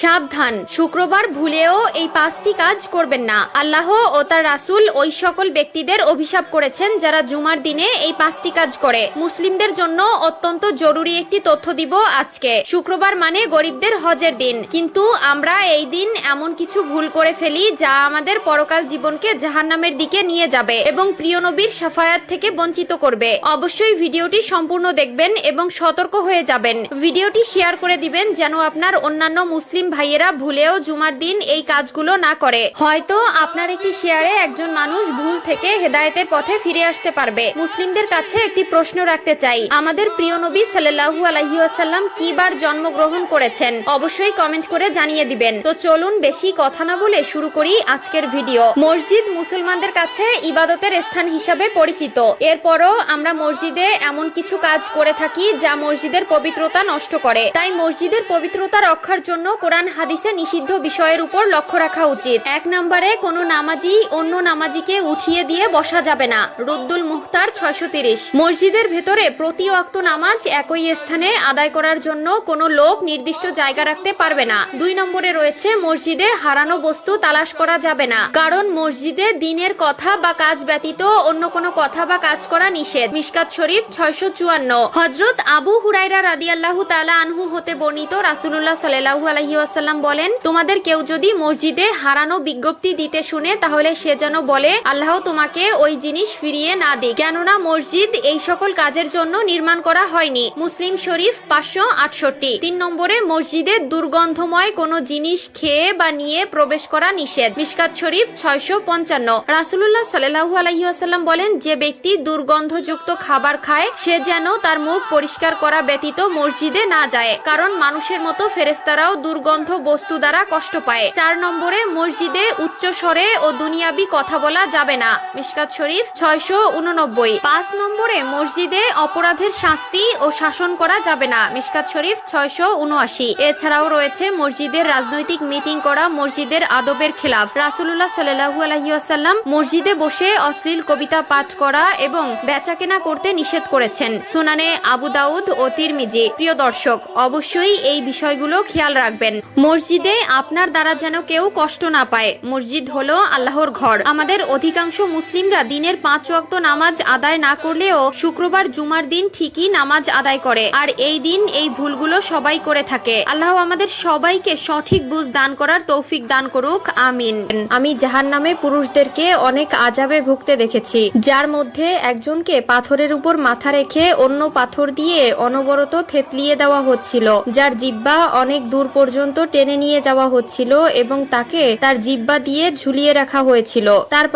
সাবধান, শুক্রবার ভুলেও এই 5টি কাজ করবেন না। আল্লাহ ও তার রাসূল ওই সকল ব্যক্তিদের অভিশাপ করেছেন যারা জুমার দিনে এই 5টি কাজ করে। মুসলিমদের জন্য অত্যন্ত জরুরি একটি তথ্য দিব আজকে। শুক্রবার মানে গরিবদের হজের দিন, কিন্তু আমরা এই দিন এমন কিছু ভুল করে ফেলি যা আমাদের পরকাল জীবনকে জাহান্নামের দিকে নিয়ে যাবে এবং প্রিয় নবীর শাফায়াত থেকে বঞ্চিত করবে। অবশ্যই ভিডিওটি সম্পূর্ণ দেখবেন এবং সতর্ক হয়ে যাবেন। ভিডিওটি শেয়ার করে দিবেন যেন আপনার অন্যান্য মুসলিম ভাইয়েরা ভুলেও জুমার দিন এই কাজগুলো না করে। হয়তো আপনার একটি শেয়ারে একজন মানুষ ভুল থেকে হেদায়েতের পথে ফিরে আসতে পারবে। মুসলিমদের কাছে একটি প্রশ্ন রাখতে চাই, আমাদের প্রিয় নবী সাল্লাল্লাহু আলাইহি ওয়াসাল্লাম কি বার জন্মগ্রহণ করেছেন? অবশ্যই কমেন্ট করে জানিয়ে দিবেন। তো চলুন বেশি কথা না বলে শুরু করি আজকের ভিডিও। মসজিদ মুসলমানদের কাছে ইবাদতের স্থান হিসাবে পরিচিত। এরপরও আমরা মসজিদে এমন কিছু কাজ করে থাকি যা মসজিদের পবিত্রতা নষ্ট করে। তাই মসজিদের পবিত্রতা রক্ষার জন্য কোরআন হাদিসে নিষিদ্ধ বিষয়ের উপর লক্ষ্য রাখা উচিত। 1 নম্বরে কোনো নামাজি অন্য নামাজিকে উঠিয়ে দিয়ে বসা যাবে না। রুদ্দুল মুখতার 630। মসজিদের ভেতরে প্রতি ওয়াক্ত নামাজ একই স্থানে আদায় করার জন্য কোনো লোক নির্দিষ্ট জায়গা রাখতে পারবে না। 2 নম্বরে রয়েছে মসজিদে হারানো বস্তু তালাশ করা যাবে না, কারণ মসজিদে দ্বীনের কথা বা কাজ ব্যতীত অন্য কোনো কথা বা কাজ করা নিষেধ। মিশকাত শরীফ 654। হযরত আবু হুরায়রা রাদিয়াল্লাহু তাআলা আনহু হতে বর্ণিত, রাসূলুল্লাহ সাল্লাল্লাহু আলাইহি ওয়াসাল্লাম বলেন, তোমাদের কেউ যদি মসজিদে হারানো বিজ্ঞপ্তি দিতে শুনে তাহলে সে যেন বলে, আল্লাহ তোমাকে ওই জিনিস ফিরিয়ে না দিক, কেননা মসজিদ এই সকল কাজের জন্য নির্মাণ করা হয়নি। মুসলিম শরীফ 568। 3 নম্বরে মসজিদে দুর্গন্ধময় কোনো জিনিস খেয়ে বা নিয়ে প্রবেশ করা নিষেধ। মিশকাত শরীফ 655। রাসূলুল্লাহ সাল্লাল্লাহু আলাইহি ওয়াসাল্লাম বলেন, যে ব্যক্তি দুর্গন্ধযুক্ত খাবার খায় সে যেন তার মুখ পরিষ্কার করা ব্যতীত মসজিদে না যায়, কারণ মানুষের মতো ফেরেশতারাও দুর্গন্ধ বস্তু দ্বারা কষ্ট পায়। 4 নম্বরে মসজিদে উচ্চ স্বরে ও দুনিয়াবি কথা বলা যাবে না। মিশকাত শরীফ 689। 5 নম্বরে মসজিদে অপরাধের শাস্তি ও শাসন করা যাবে না। মিশকাত শরীফ 679। এছাড়াও রয়েছে মসজিদের রাজনৈতিক মিটিং করা মসজিদের আদবের খেলাফ। রাসূলুল্লাহ সাল্লাল্লাহু আলাইহি ওয়াসাল্লাম মসজিদে বসে অশ্লীল কবিতা পাঠ করা এবং বেচাকেনা করতে নিষেধ করেছেন। সুনানে আবু দাউদ ও তিরমিজি। প্রিয় দর্শক, অবশ্যই এই বিষয়গুলো খেয়াল রাখবেন। মসজিদে আপনার দ্বারা যেন কেউ কষ্ট না পায়। মসজিদ হলো আল্লাহর ঘর। আমাদের অধিকাংশ মুসলিমরা দিনের 5 ওয়াক্ত নামাজ আদায় না করলেও শুক্রবার জুমার দিন ঠিকই নামাজ আদায় করে, আর এই দিন এই ভুলগুলো সবাই করে থাকে। আল্লাহ আমাদের সবাইকে সঠিক বুঝ দান করার তৌফিক দান করুক, আমিন। আমি জাহান্নামে পুরুষদেরকে অনেক আযাবে ভুগতে দেখেছি, যার মধ্যে একজনকে পাথরের উপর মাথা রেখে অন্য পাথর দিয়ে অনবরত থেতলিয়ে দেওয়া হচ্ছিল, যার জিহ্বা অনেক দূর পর্যন্ত টেনে নিয়ে যাওয়া হচ্ছিল এবং তাকে তার জিহ্বা দিয়ে ঝুলিয়ে রাখা হয়েছিল। তার